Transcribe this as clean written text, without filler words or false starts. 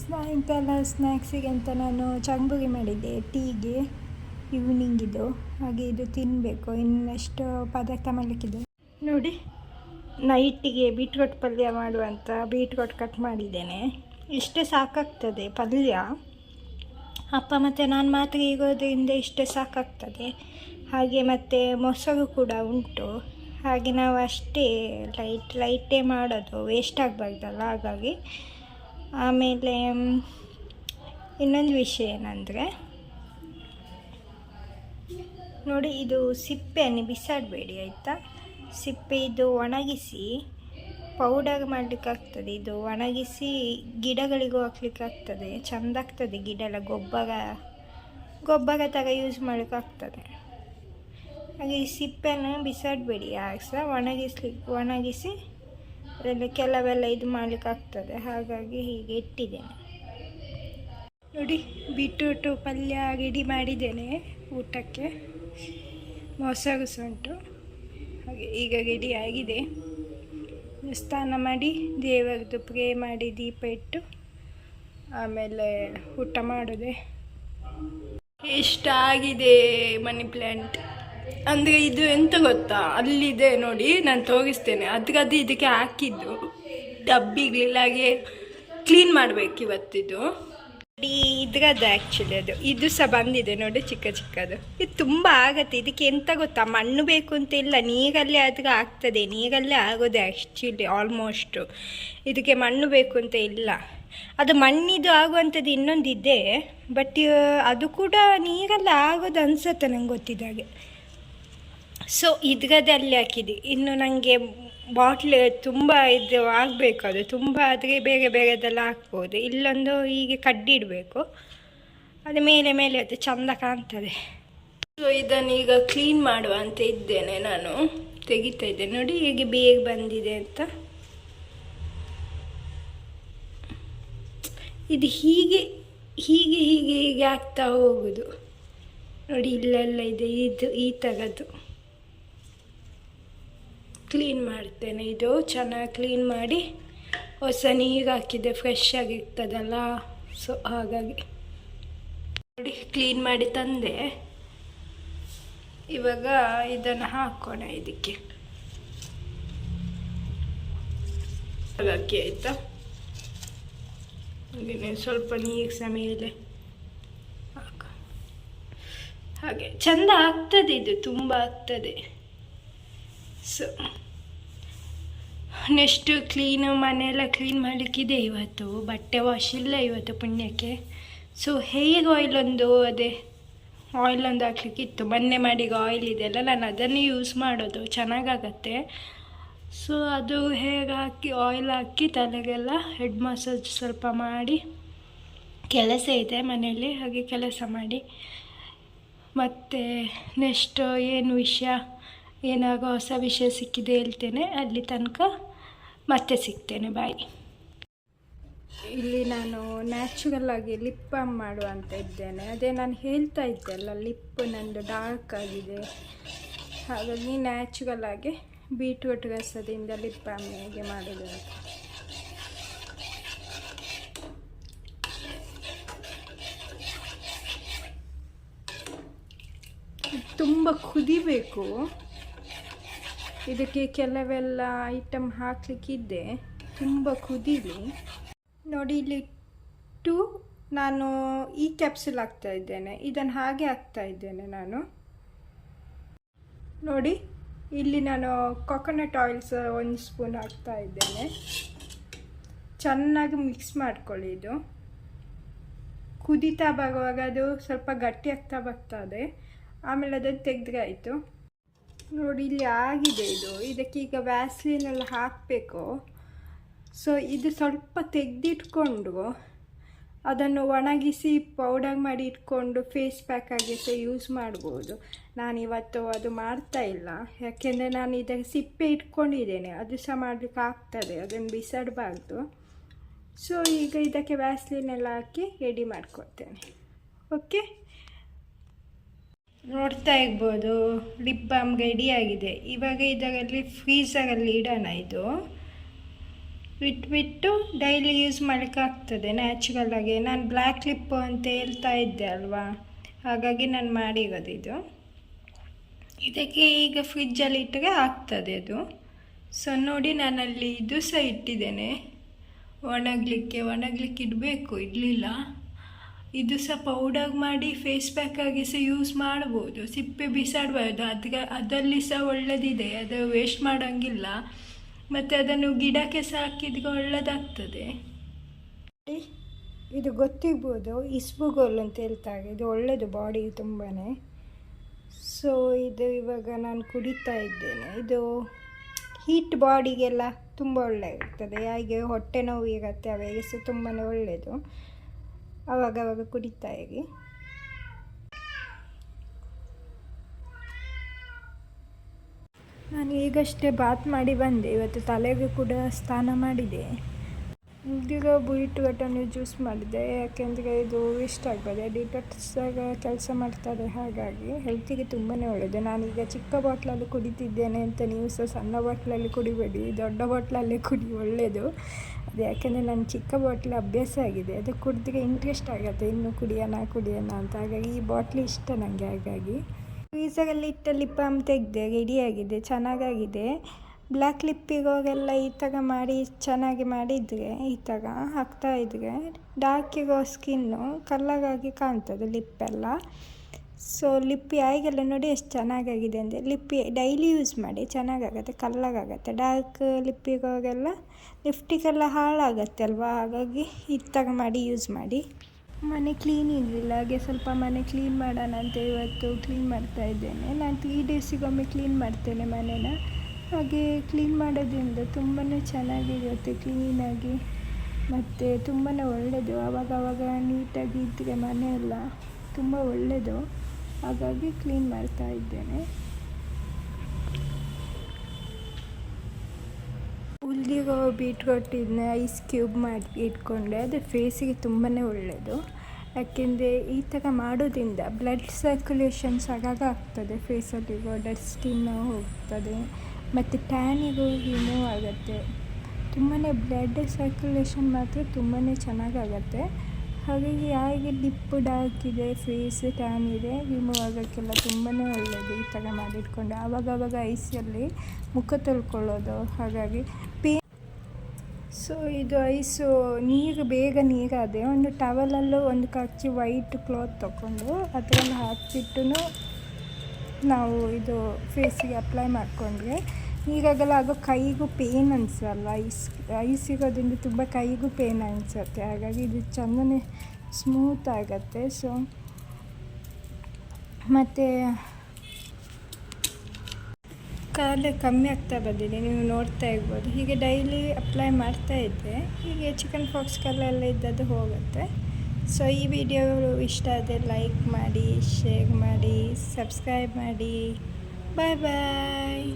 ಸಾಯಂಕಾಲ ಸ್ನ್ಯಾಕ್ಸಿಗೆ ಅಂತ ನಾನು ಚಂಬುರಿ ಮಾಡಿದ್ದೆ ಟೀಗೆ ಈವ್ನಿಂಗಿದು. ಹಾಗೆ ಇದು ತಿನ್ನಬೇಕು. ಇನ್ನಷ್ಟು ಪದಾರ್ಥ ಮಾಡಲಿಕ್ಕಿದೆ ನೋಡಿ. ನೈಟಿಗೆ ಬೀಟ್ರೋಟ್ ಪಲ್ಯ ಮಾಡುವಂಥ ಬೀಟ್ರೋಟ್ ಕಟ್ ಮಾಡಿದ್ದೇನೆ. ಇಷ್ಟೇ ಸಾಕಾಗ್ತದೆ ಪಲ್ಯ. ಅಪ್ಪ ಮತ್ತು ನಾನು ಮಾತ್ರ ಇರೋದ್ರಿಂದ ಇಷ್ಟೇ ಸಾಕಾಗ್ತದೆ. ಹಾಗೆ ಮತ್ತು ಮೊಸರು ಕೂಡ ಉಂಟು. ಹಾಗೆ ನಾವು ಅಷ್ಟೇ ಲೈಟೇ ಮಾಡೋದು, ವೇಸ್ಟ್ ಆಗಬಾರ್ದಲ್ಲ. ಹಾಗಾಗಿ ಆಮೇಲೆ ಇನ್ನೊಂದು ವಿಷಯ ಏನಂದರೆ ನೋಡಿ, ಇದು ಸಿಪ್ಪೆಯನ್ನು ಬಿಸಾಡಬೇಡಿ ಆಯಿತಾ. ಸಿಪ್ಪೆ ಇದು ಒಣಗಿಸಿ ಪೌಡರ್ ಮಾಡಲಿಕ್ಕಾಗ್ತದೆ. ಇದು ಒಣಗಿಸಿ ಗಿಡಗಳಿಗೂ ಹಾಕ್ಲಿಕ್ಕಾಗ್ತದೆ. ಚೆಂದ ಆಗ್ತದೆ. ಗಿಡ ಎಲ್ಲ ಗೊಬ್ಬರ ಥರ ಯೂಸ್ ಮಾಡೋಕ್ಕಾಗ್ತದೆ. ಹಾಗೆ ಈ ಸಿಪ್ಪೆಯನ್ನು ಬಿಸಾಡಬೇಡಿ ಯಾರು ಸಹ. ಒಣಗಿಸಿ ಅದರಲ್ಲಿ ಕೆಲವೆಲ್ಲ ಇದು ಮಾಡಲಿಕ್ಕಾಗ್ತದೆ. ಹಾಗಾಗಿ ಹೀಗೆ ಇಟ್ಟಿದ್ದೇನೆ ನೋಡಿ. ಬೀಟ್ರೂಟು ಪಲ್ಯ ರೆಡಿ ಮಾಡಿದ್ದೇನೆ ಊಟಕ್ಕೆ. ಮೊಸರು ಸಹ ಉಂಟು. ಹಾಗೆ ಈಗ ರೆಡಿ ಆಗಿದೆ. ಸ್ನಾನ ಮಾಡಿ ದೇವರದ್ದು ಪ್ರೇ ಮಾಡಿ ದೀಪ ಇಟ್ಟು ಆಮೇಲೆ ಊಟ ಮಾಡೋದೆ. ಇಷ್ಟಾಗಿದೆ ಮನಿ ಪ್ಲ್ಯಾಂಟ್. ಅಂದರೆ ಇದು ಎಂತ ಗೊತ್ತಾ, ಅಲ್ಲಿದೆ ನೋಡಿ, ನಾನು ತೋರಿಸ್ತೇನೆ. ಅದ್ರದ್ದು ಇದಕ್ಕೆ ಹಾಕಿದ್ದು ಡಬ್ಬಿಗಳಿಲ್ಲ. ಹಾಗೆ ಕ್ಲೀನ್ ಮಾಡಬೇಕು ಇವತ್ತಿದು. ಇದ್ರದ್ದು ಆ್ಯಕ್ಚುಲಿ ಇದು ಸಹ ಬಂದಿದೆ ನೋಡಿ, ಚಿಕ್ಕದು. ಇದು ತುಂಬ ಆಗತ್ತೆ. ಇದಕ್ಕೆ ಎಂತ ಗೊತ್ತಾ, ಮಣ್ಣು ಬೇಕು ಅಂತ ಇಲ್ಲ, ನೀರಲ್ಲೇ ಆದ್ರೆ ಆಗ್ತದೆ. ನೀರಲ್ಲೇ ಆಗೋದೆ ಆ್ಯಕ್ಚುಲಿ ಆಲ್ಮೋಸ್ಟು. ಇದಕ್ಕೆ ಮಣ್ಣು ಬೇಕು ಅಂತ ಇಲ್ಲ. ಅದು ಮಣ್ಣಿದು ಆಗುವಂಥದ್ದು ಇನ್ನೊಂದಿದೆ, ಬಟ್ ಅದು ಕೂಡ ನೀರಲ್ಲೇ ಆಗೋದು ಅನ್ಸುತ್ತೆ ನಂಗೆ ಗೊತ್ತಿದ್ದಾಗೆ. ಸೊ ಇದ್ರದ್ದೇ ಅಲ್ಲಿ ಹಾಕಿದೆ. ಇನ್ನು ನನಗೆ ಬಾಟ್ಲ್ ತುಂಬ ಇದು ಆಗಬೇಕು. ಅದು ತುಂಬ ಆದರೆ ಬೇರೆದೆಲ್ಲ ಹಾಕ್ಬೋದು. ಇಲ್ಲೊಂದು ಹೀಗೆ ಕಡ್ಡಿ ಇಡಬೇಕು. ಅದು ಮೇಲೆ ಅದು ಚೆಂದ ಕಾಣ್ತದೆ. ಸೊ ಇದನ್ನು ಈಗ ಕ್ಲೀನ್ ಮಾಡುವ ಅಂತ ಇದ್ದೇನೆ. ನಾನು ತೆಗಿತಾ ಇದ್ದೇನೆ ನೋಡಿ ಹೇಗೆ ಬೇಗ ಬಂದಿದೆ ಅಂತ. ಇದು ಹೀಗೆ ಆಗ್ತಾ ಹೋಗುದು ನೋಡಿ. ಇಲ್ಲೆಲ್ಲ ಇದೆ ಇದು ಈ ಥರದ್ದು. ಕ್ಲೀನ್ ಮಾಡ್ತೇನೆ. ಇದು ಚೆನ್ನಾಗಿ ಕ್ಲೀನ್ ಮಾಡಿ ಹೊಸ ನೀರು ಹಾಕಿದೆ, ಫ್ರೆಶ್ ಆಗಿರ್ತದಲ್ಲ. ಸೊ ಹಾಗಾಗಿ ನೋಡಿ ಕ್ಲೀನ್ ಮಾಡಿ ತಂದೆ. ಇವಾಗ ಇದನ್ನು ಹಾಕೋಣ ಇದಕ್ಕೆ. ಹಾಕಿ ಆಯಿತಾ. ಸ್ವಲ್ಪ ನೀರು ಸಹ ಮೇಲೆ ಹಾಗೆ ಚೆಂದ ಆಗ್ತದೆ. ಇದು ತುಂಬ ಆಗ್ತದೆ. ಸೊ ನೆಕ್ಸ್ಟು ಮನೆಯೆಲ್ಲ ಕ್ಲೀನ್ ಮಾಡಲಿಕ್ಕಿದೆ ಇವತ್ತು. ಬಟ್ಟೆ ವಾಶ್ ಇಲ್ಲ ಇವತ್ತು ಪುಣ್ಯಕ್ಕೆ. ಸೊ ಹೇರ್ ಆಯಿಲ್ ಒಂದು ಹಾಕ್ಲಿಕ್ಕಿತ್ತು. ಮೊನ್ನೆ ಮಾಡಿದ ಆಯಿಲ್ ಇದೆಯಲ್ಲ, ನಾನು ಅದನ್ನೇ ಯೂಸ್ ಮಾಡೋದು, ಚೆನ್ನಾಗಾಗತ್ತೆ. ಸೊ ಅದು ಆಯಿಲ್ ಹಾಕಿ ತಲೆಗೆಲ್ಲ ಹೆಡ್ ಮಸಾಜ್ ಸ್ವಲ್ಪ ಮಾಡಿ, ಕೆಲಸ ಇದೆ ಮನೆಯಲ್ಲಿ, ಹಾಗೆ ಕೆಲಸ ಮಾಡಿ ಮತ್ತು ನೆಕ್ಸ್ಟ್ ಏನಾಗೋ ಹೊಸ ವಿಷಯ ಸಿಕ್ಕಿದೆ ಹೇಳ್ತೇನೆ. ಅಲ್ಲಿ ತನಕ ಮತ್ತೆ ಸಿಗ್ತೇನೆ. ಬಾಯ್. ಇಲ್ಲಿ ನಾನು ನ್ಯಾಚುರಲ್ ಆಗಿ ಲಿಪ್ ಬಾಮ್ ಮಾಡುವ ಅಂತ ಇದ್ದೇನೆ. ಅದೇ ನಾನು ಹೇಳ್ತಾ ಇದ್ದೆ ಅಲ್ಲ, ಲಿಪ್ ನಂದು ಡಾರ್ಕ್ ಆಗಿದೆ. ಹಾಗಾಗಿ ನ್ಯಾಚುರಲ್ ಆಗಿ ಬೀಟ್ರೂಟ್ ರಸದಿಂದ ಲಿಪ್ ಬಾಮ್ ಹೇಗೆ ಮಾಡೋದು ಅಂತ. ತುಂಬ ಕುದಿಬೇಕು. ಇದಕ್ಕೆ ಕೆಲವೆಲ್ಲ ಐಟಮ್ ಹಾಕಲಿಕ್ಕಿದೆ. ತುಂಬ ಕುದೀಲಿ ನೋಡಿ. ಇಲ್ಲಿ ನಾನು ಈ ಕ್ಯಾಪ್ಸುಲ್ ಹಾಕ್ತಾ ಇದ್ದೇನೆ. ಇದನ್ನು ಹಾಗೆ ಹಾಕ್ತಾ ಇದ್ದೇನೆ ನಾನು ನೋಡಿ. ಇಲ್ಲಿ ನಾನು ಕೊಕೊನಟ್ ಆಯಿಲ್ಸ್ 1 ಸ್ಪೂನ್ ಹಾಕ್ತಾ ಇದ್ದೇನೆ. ಚೆನ್ನಾಗಿ ಮಿಕ್ಸ್ ಮಾಡ್ಕೊಳ್ಳಿ. ಇದು ಕುದೀತಾ ಬರುವಾಗ ಅದು ಸ್ವಲ್ಪ ಗಟ್ಟಿ ಆಗ್ತಾ ಬರ್ತದೆ. ಆಮೇಲೆ ಅದನ್ನು ತೆಗೆದ್ರೆ ಆಯಿತು ನೋಡಿ. ಇಲ್ಲಿ ಆಗಿದೆ ಇದು. ಇದಕ್ಕೀಗ ವ್ಯಾಸ್ಲಿನೆಲ್ಲ ಹಾಕಬೇಕು. ಸೊ ಇದು ಸ್ವಲ್ಪ ತೆಗೆದಿಟ್ಕೊಂಡು ಅದನ್ನು ಒಣಗಿಸಿ ಪೌಡರ್ ಮಾಡಿ ಇಟ್ಕೊಂಡು ಫೇಸ್ ಪ್ಯಾಕ್ ಆಗಿ ಸಹ ಯೂಸ್ ಮಾಡ್ಬೋದು. ನಾನಿವತ್ತು ಅದು ಮಾಡ್ತಾ ಇಲ್ಲ, ಯಾಕೆಂದರೆ ನಾನು ಇದಕ್ಕೆ ಸಿಪ್ಪೆ ಇಟ್ಕೊಂಡಿದ್ದೇನೆ. ಅದು ಸಹ ಮಾಡಲಿಕ್ಕೆ ಆಗ್ತದೆ, ಅದನ್ನು ಬಿಸಾಡಬಾರ್ದು. ಸೊ ಈಗ ಇದಕ್ಕೆ ವ್ಯಾಸ್ಲಿನೆಲ್ಲ ಹಾಕಿ ರೆಡಿ ಮಾಡ್ಕೊಳ್ತೇನೆ. ಓಕೆ, ನೋಡ್ತಾ ಇರ್ಬೋದು ಲಿಪ್ ಬಾಮ್ ರೆಡಿಯಾಗಿದೆ. ಇವಾಗ ಇದರಲ್ಲಿ ಫ್ರೀಝರಲ್ಲಿ ಇಡೋಣ. ಇದು ಬಿಟ್ಟು ಡೈಲಿ ಯೂಸ್ ಮಾಡೋಕ್ಕಾಗ್ತದೆ ನ್ಯಾಚುರಲಾಗಿ. ನಾನು ಬ್ಲ್ಯಾಕ್ ಕ್ಲಿಪ್ಪು ಅಂತ ಹೇಳ್ತಾ ಇದ್ದೆ ಅಲ್ವಾ, ಹಾಗಾಗಿ ನಾನು ಮಾಡಿರೋದು ಇದು. ಇದಕ್ಕೆ ಈಗ ಫ್ರಿಜ್ಜಲ್ಲಿ ಇಟ್ಟರೆ ಆಗ್ತದೆ ಅದು. ಸೊ ನೋಡಿ, ನಾನಲ್ಲಿ ಇದು ಸಹ ಇಟ್ಟಿದ್ದೇನೆ ಒಣಗಲಿಕ್ಕೆ ಇಡಬೇಕು, ಇಡಲಿಲ್ಲ. ಇದು ಸಹ ಪೌಡರ್ ಮಾಡಿ ಫೇಸ್ ಪ್ಯಾಕಾಗಿ ಸಹ ಯೂಸ್ ಮಾಡ್ಬೋದು, ಸಿಪ್ಪೆ ಬಿಸಾಡಬಾರ್ದು. ಅದರಲ್ಲಿ ಸಹ ಒಳ್ಳೆದಿದೆ, ಅದು ವೇಸ್ಟ್ ಮಾಡೋಂಗಿಲ್ಲ. ಮತ್ತು ಅದನ್ನು ಗಿಡಕ್ಕೆ ಸಹ ಹಾಕಿದ್ರೆ ಒಳ್ಳೆದಾಗ್ತದೆ. ಇದು ಗೊತ್ತಿರ್ಬೋದು, ಇಸ್ಬುಗೋಲ್ ಅಂತ ಹೇಳ್ತಾರೆ. ಇದು ಒಳ್ಳೆಯದು ಬಾಡಿಗೆ ತುಂಬಾ. ಸೊ ಇದು ಇವಾಗ ನಾನು ಕುಡಿತಾ ಇದ್ದೇನೆ. ಇದು ಹೀಟ್ ಬಾಡಿಗೆಲ್ಲ ತುಂಬ ಒಳ್ಳೆ ಇರ್ತದೆ. ಹಾಗೆ ಹೊಟ್ಟೆ ನೋವು ಇರುತ್ತೆ ಅವೆಗೆ ಸಹ ತುಂಬಾ ಒಳ್ಳೆಯದು. ಆವಾಗ ಕುಡಿತಾ ಇರಿ. ನಾನು ಈಗಷ್ಟೇ ಬಾತ್ ಮಾಡಿ ಬಂದೆ. ಇವತ್ತು ತಲೆಗೆ ಕೂಡ ಸ್ನಾನ ಮಾಡಿದೆ. ಈಗ ಬೀಟ್ರೂಟನ್ನು ಜ್ಯೂಸ್ ಮಾಡಿದೆ, ಯಾಕೆಂದರೆ ಇದು ವೇಸ್ಟ್ ಆಗ್ತದೆ. ಡಿಟಾಕ್ಸಾಗ ಕೆಲಸ ಮಾಡ್ತಾರೆ, ಹಾಗಾಗಿ ಹೆಲ್ತಿಗೆ ತುಂಬಾ ಒಳ್ಳೆಯದು. ನಾನೀಗ ಚಿಕ್ಕ ಬಾಟ್ಲಲ್ಲಿ ಕುಡಿತಿದ್ದೇನೆ ಅಂತ ನೀವು ಸಹ ಸಣ್ಣ ಬಾಟ್ಲಲ್ಲಿ ಕುಡಿಬೇಡಿ, ದೊಡ್ಡ ಬಾಟ್ಲಲ್ಲೇ ಕುಡಿ, ಒಳ್ಳೆಯದು. ಅದು ಯಾಕೆಂದರೆ ನನ್ನ ಚಿಕ್ಕ ಬಾಟ್ಲ್ ಅಭ್ಯಾಸ ಆಗಿದೆ, ಅದು ಕುಡಿದ್ರೆ ಇಂಟ್ರೆಸ್ಟ್ ಆಗುತ್ತೆ, ಇನ್ನು ಕುಡಿಯೋಣ ಅಂತ. ಹಾಗಾಗಿ ಈ ಬಾಟ್ಲಿ ಇಷ್ಟ ನನಗೆ. ಹಾಗಾಗಿ ಫ್ರೀಸರಲ್ಲಿ ಇಟ್ಟ ಲಿಪ್ ಬಾಮ್ ತೆಗೆದೆ, ರೆಡಿಯಾಗಿದೆ, ಚೆನ್ನಾಗಾಗಿದೆ. ಬ್ಲ್ಯಾಕ್ ಲಿಪ್ಪಿಗೋಗೆಲ್ಲ ಈ ಥರ ಮಾಡಿ ಚೆನ್ನಾಗಿ ಮಾಡಿದರೆ, ಈ ಥರ ಹಾಕ್ತಾಯಿದ್ರೆ ಡಾರ್ಕ್ ಇರೋ ಸ್ಕಿನ್ನು ಕಲ್ಲಗಾಗಿ ಕಾಣ್ತದೆ ಲಿಪ್ಪೆಲ್ಲ. ಸೊ ಲಿಪ್ಪಿ ಆಯಿಗೆಲ್ಲ ನೋಡಿ ಎಷ್ಟು ಚೆನ್ನಾಗಾಗಿದೆ ಅಂದರೆ, ಲಿಪ್ಪಿ ಡೈಲಿ ಯೂಸ್ ಮಾಡಿ, ಚೆನ್ನಾಗಾಗತ್ತೆ, ಕಲ್ಲಗಾಗತ್ತೆ. ಡಾರ್ಕ್ ಲಿಪ್ಪಿಗೋಗೆಲ್ಲ ಲಿಫ್ಟಿಗೆಲ್ಲ ಹಾಳಾಗತ್ತೆ ಅಲ್ವಾ, ಹಾಗಾಗಿ ಈ ಥರ ಮಾಡಿ ಯೂಸ್ ಮಾಡಿ. ಮನೆ ಕ್ಲೀನ್ ಇರಲಿಲ್ಲ, ಹಾಗೆ ಸ್ವಲ್ಪ ಮನೆ ಕ್ಲೀನ್ ಮಾಡೋಣ ಅಂತ ಇವತ್ತು ಕ್ಲೀನ್ ಮಾಡ್ತಾ ಇದ್ದೇನೆ. ನಾನು 3 ಡೇಸಿಗೊಮ್ಮೆ ಕ್ಲೀನ್ ಮಾಡ್ತೇನೆ ಮನೇನ. ಹಾಗೆ ಕ್ಲೀನ್ ಮಾಡೋದ್ರಿಂದ ತುಂಬಾ ಚೆನ್ನಾಗಿರುತ್ತೆ ಕ್ಲೀನಾಗಿ, ಮತ್ತು ತುಂಬಾ ಒಳ್ಳೆಯದು. ಆವಾಗ ನೀಟಾಗಿ ಇದ್ದರೆ ಮನೆಯೆಲ್ಲ ತುಂಬ ಒಳ್ಳೆಯದು. ಹಾಗಾಗಿ ಕ್ಲೀನ್ ಮಾಡ್ತಾ ಇದ್ದೇನೆ. ಉಳಿದಿರೋ ಬೀಟ್ರೂಟಿನ ಐಸ್ ಕ್ಯೂಬ್ ಮಾಡಿ ಇಟ್ಕೊಂಡೆ, ಅದು ಫೇಸಿಗೆ ತುಂಬಾ ಒಳ್ಳೆಯದು. ಯಾಕೆಂದರೆ ಈ ಥರ ಮಾಡೋದ್ರಿಂದ ಬ್ಲಡ್ ಸರ್ಕ್ಯುಲೇಷನ್ಸ್ ಆಗ್ತದೆ, ಫೇಸಲ್ಲಿರೋ ಡೆಡ್ ಸ್ಕಿನ್ ಹೋಗ್ತದೆ, ಮತ್ತು ಟ್ಯಾನಿಗೂ ರಿಮೂವ್ ಆಗುತ್ತೆ. ತುಂಬಾ ಬ್ಲಡ್ ಸರ್ಕ್ಯುಲೇಷನ್ ಮಾತ್ರ ತುಂಬಾ ಚೆನ್ನಾಗಾಗತ್ತೆ. ಹಾಗಾಗಿ ಯಾರಿಗೆ ಲಿಪ್ ಡಾರ್ಕ್ ಇದೆ, ಫೇಸ್ ಟ್ಯಾನ್ ಇದೆ, ರಿಮೂವ್ ಆಗೋಕ್ಕೆಲ್ಲ ತುಂಬಾ ಒಳ್ಳೆಯದು ಈ ಥರ ಮಾಡಿಟ್ಕೊಂಡು. ಆವಾಗ ಐಸಲ್ಲಿ ಮುಖ ತೊಳ್ಕೊಳ್ಳೋದು. ಹಾಗಾಗಿ ಸೊ ಇದು ಐಸು ಬೇಗ ನೀರಾದೆ ಒಂದು ಟವಲಲ್ಲೂ ಒಂದು ಕಚ್ಚಿ ವೈಟ್ ಕ್ಲಾತ್ ತೊಗೊಂಡು ಅದರಲ್ಲಿ ಹಾಕಿಬಿಟ್ಟು ನಾವು ಇದು ಫೇಸಿಗೆ ಅಪ್ಲೈ ಮಾಡಿಕೊಂಡ್ರೆ ನೀರಾಗಲ್ಲ. ಆಗ ಕೈಗೂ ಪೇನ್ ಅನಿಸಲ್ಲ. ಐಸ್ ಇರೋದ್ರಿಂದ ತುಂಬ ಕೈಗೂ ಪೇನ್ ಅನಿಸುತ್ತೆ. ಹಾಗಾಗಿ ಇದು ಚೆನ್ನಾಗಿ ಸ್ಮೂತ್ ಆಗುತ್ತೆ. ಸೊ ಮತ್ತು ಕಾಲೇ ಕಮ್ಮಿ ಆಗ್ತಾ ಬಂದಿದೆ, ನೀವು ನೋಡ್ತಾ ಇರ್ಬೋದು. ಹೀಗೆ ಡೈಲಿ ಅಪ್ಲೈ ಮಾಡ್ತಾ ಇದ್ದೆ, ಹೀಗೆ ಚಿಕನ್ ಪಾಕ್ಸ್ ಕಲ್ಲೆಲ್ಲ ಇದ್ದದ್ದು ಹೋಗುತ್ತೆ. ಸೊ ಈ ವಿಡಿಯೋ ಇಷ್ಟ ಆದರೆ ಲೈಕ್ ಮಾಡಿ, ಶೇರ್ ಮಾಡಿ, ಸಬ್ಸ್ಕ್ರೈಬ್ ಮಾಡಿ. ಬಾಯ್ ಬಾಯ್.